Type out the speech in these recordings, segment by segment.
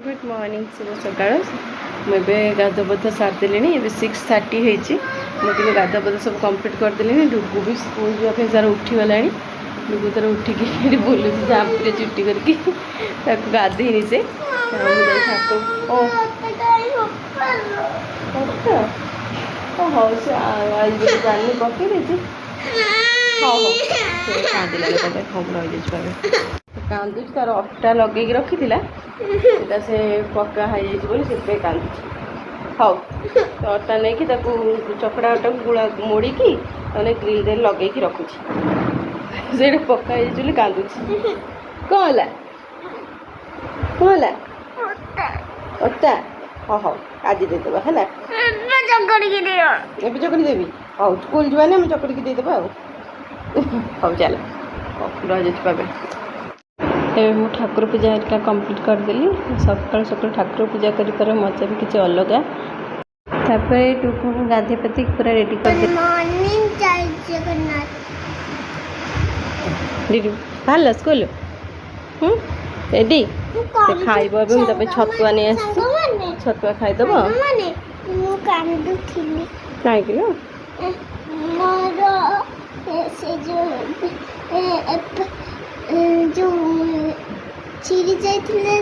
Good morning शुभ सकाळ मुझे गाधबध सारिदेली ए 6:30 मुझे गाधबध सब कंप्लीट करदेली। डुगु भी स्कूल जावाई तार उठीगला। डुगु तार उठिकी बुलू झाँपी चुटी करके गाधेनी से हाँ से जानी पकई हाँ हाँ कांदी लगे खबर हो कांदुच तार अटा लगे रखी से पक्का हो कांदुच। हाँ तो अटा नहीं कि चकड़ा अटा गुड़ा मोड़ी की ग्रिल दे लगे रखुची से पक्का हो कांदुच। कौन है कौन है अटा हाँ हाँ आज देदेव है चकड़ी देवी। हाँ स्कूल जाने मुझे चकड़ी देदेव हाँ चल रही पावे। मु ठाकुर पूजा हरिका कंप्लीट करदेली। सकाल सकाल ठाकुर पूजा कर मजा भी किसी अलग। टुकु को गाधे पाती पूरा रेडी कर दीदी बाहर स्कूल रेडी खाइब मुझे छतुआ नहीं आस छतुआ खाईदेव कहीं जो चिरी जाइथिले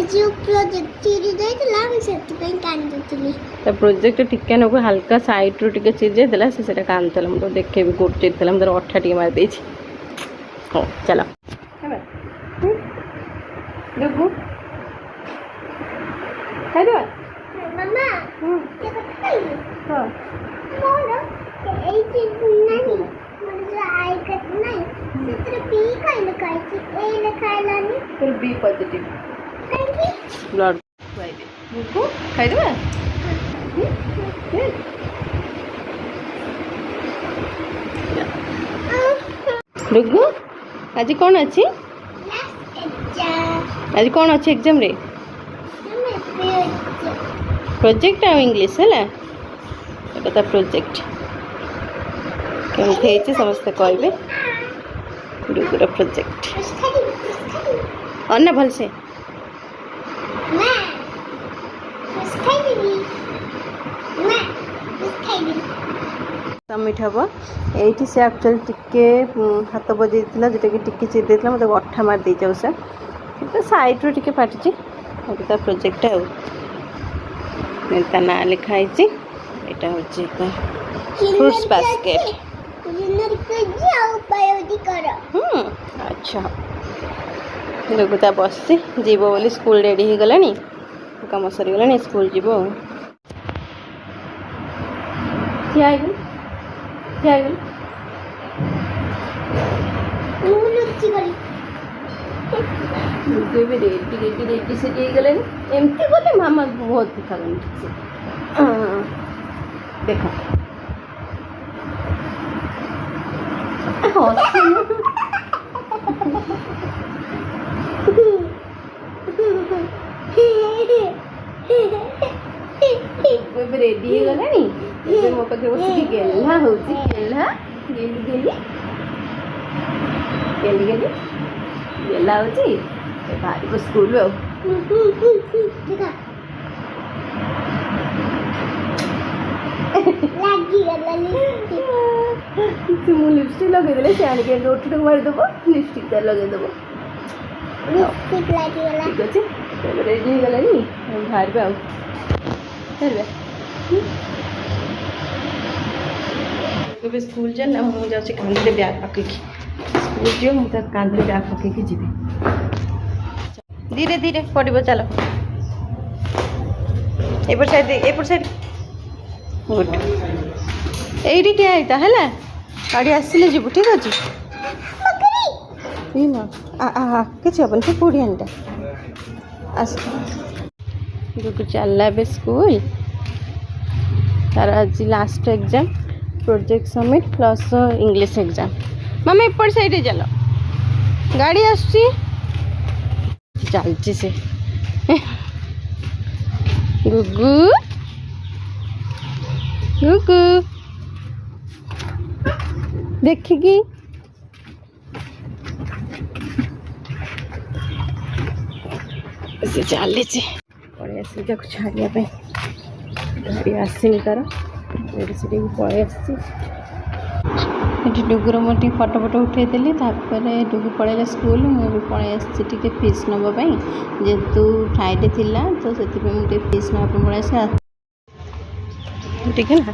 जो प्रोजेक्ट चिरी जाइथिला हम सेति कांदुथिली। तो प्रोजेक्ट टिके नको हल्का साइड रो टिके चिरी जाइथिला से सेटा कांदतला हम तो देखेबी कोट चिरथिला हम तो अठा टिके मार देछि। हो चलो हेबे डुगु खाइ दो मम्मा के खाइ हां मोर एई चीज नहीं मुझे आई कट नहीं चित्र बी खाइले खाइछि ए ले खाइलानी फिर बी पॉजिटिव ब्लड खाइ दे डुगु खाइ दो डुगु आज कौन अच्छी आज कौन अच्छी एग्जाम रे प्रोजेक्ट आ इंग्लिश है एटा प्रोजेक्ट केमती समस्ते कहे डुगुर प्रोजेक्ट अन्ना भल से सबमिट हम ये से एक्चुअली टिके हाथ बजे जोटा कि टिके चिरी मतलब अठा मार दे जाऊ से सैड्रु टिके फाटी तो प्रोजेक्ट ता ना लिखाई यहाँ हूँ फ्रूट्स बास्केट। अच्छा लगता बस जीव बोली स्कूल रेडी हो गला कम सरीगला स्कूल जीव रेडी रेडी रेडी से गले एमती बोले मामा बहुत दिखा ठीक से देखो रेडी हो गला मो पाखे बस गेला हूँ गेला गेली गेली गेली गेली गेला हूँ बाहर स्कूल मु लिपस्टिक लगेदेले से आनिके रोटी तक मारिदेव लिपस्टिक तार लगेदेव ठीक अच्छे रेडी हो गलानी बाहर बाहर स्कूल जाना मुझे जाऊँ कांधे बैग पकई स्कूल जी मुझे कांधे बैग पकई जी धीरे धीरे पड़ो चलो एपट साइड गुड ये ठिया है गाड़ी आसिले जीव ठीक अच्छे किसी हेन तू कौटी आनटा आस डुगु चलला ए स्कूल तार आज last exam project submit plus English exam. मामा एपट साइड चल गाड़ी आसुची चलची से गुगु गुगु देखिकी से चली पड़े आस छाड़िया गाड़ी आसनी तार से पड़े आसी डुगुर मुझे फटो फटो उठे देली डुगु पड़े स्कूल मुझे पड़े आसी फीस नापी जेहेतु फ्राइडे थिला तो से मुझे फीस नाप पड़े टे ना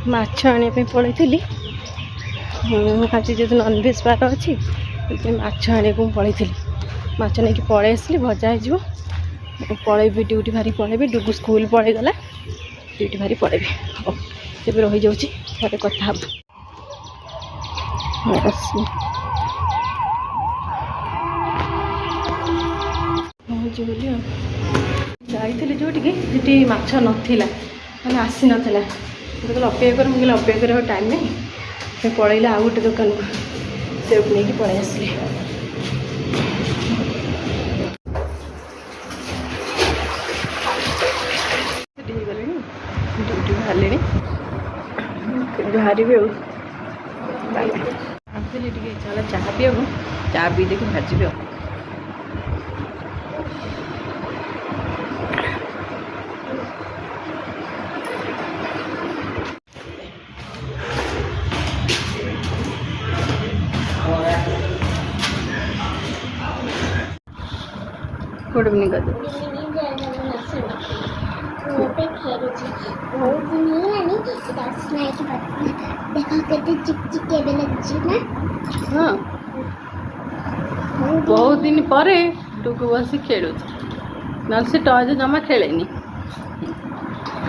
माछ आने पड़े थी आज जो नॉनवेज बार अच्छी माछ आने को पड़े थी माछ नहीं पड़े आसली भजा हो पलैबी ड्यूटी भारी पलैबी डुगु स्कूल पलैई गला ड्यूटी भारी पलैबी हाँ जब रही जाऊँगी थे कथा पहुँची बोली जाइली जो माछ नाला मैंने आसी नाला कहले अपेक्षा कर मुझे अपेक्षा कर टाइम नहीं पलैला आउ गोटे दुकान को सेब नहीं पलि आसली ड्यूटी बाहर बाहर आसली इच्छा है चाह पी चाह पी देखिए बाहर गुड इवनिंग कर दो हाँ बहुत दिन पर डुगु बस खेलु ना से टॉयज जमा खेलेनी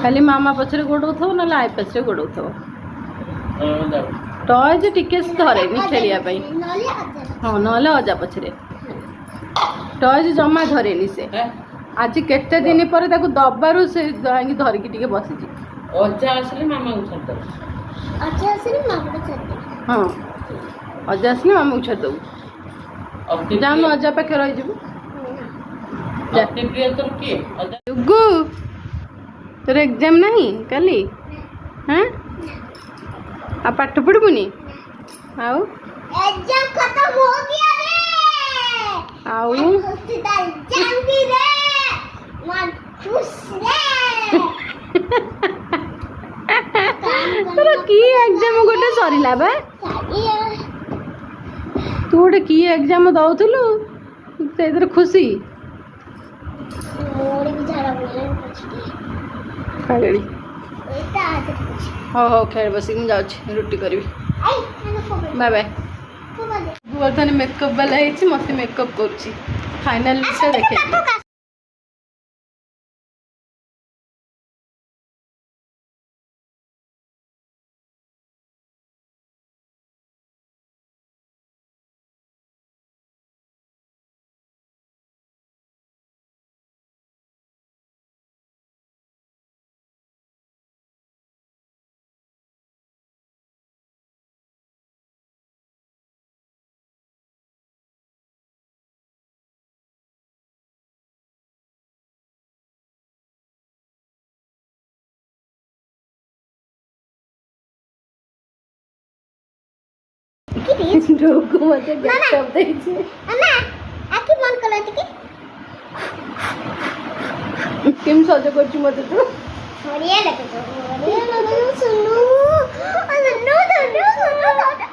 खाली मामा पछरे गोड़ौ थो ना आई पछरे गोड़ौ थो टॉयज टिके धरे खेलिया हाँ ना अजा पछरे टॉयज जमा धरेनी से आज केते दिन पर दबारू से धरिकी टिके बसी अजा आसले मामा को छाड़ अच्छा से मामा को छाड़ हाँ अजा आसले मामा को छाड़ दबू जान अजा पाखे रही जीवु अति प्रिय तोर के अजा डुगु तोर एग्जाम नहीं काली हाँ आ पाठ पढ़बुनी आउ एग्जाम खत्म हो गया रे आउ एग्जाम भी रे मन खुश रे तोर की एग्जाम गोटे सरीला बा तू गोटे की एग्जाम दौलु से खुशी हाँ हाँ खेल बस मुझे रुटी करी बाय बाय बर्तमान मेकअप वाला है मत मेकअप कर फाइनाल लुक देखे डुगु मते गेटअप देछि मामा आखि मन कलर के किम सज करछु मते तू बढ़िया लगे सुनु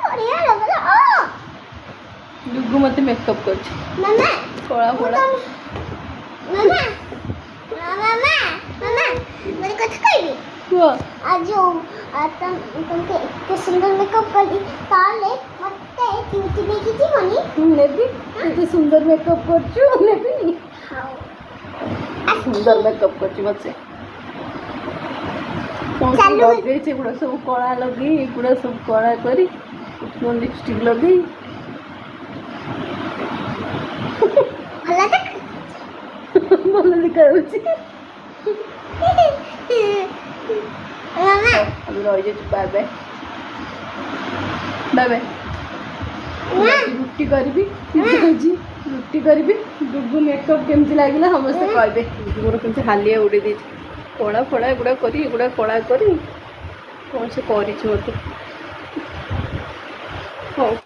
बढ़िया लगे ओ डुगु मते मेकअप करछु मामा कोड़ा कोड़ा मामा मामा मामा मेरे कथा कहबी को आज तुमके इतने सुंदर मेकअप करी ताले मते क्यूटी देखी थी मनी नेबी इतने सुंदर मेकअप करछु नेबी नी हां सुंदर मेकअप करछु मते चालू लगे छे गुड़ा सब कोड़ा लगे गुड़ा सब कोड़ा करी उसको लिपस्टिक लगे भला तक बोल दिखाउछि मामा अभी रही जाए बाय बाय बाय बाय रुटी करी रुटी करी डुगु मेकअप केमती लगे समस्ते कहबे मोर केमती हालिया उड़े दे कड़ा फड़ा एगुड़ा करी एगुड़ा कड़ा करी कौन से कर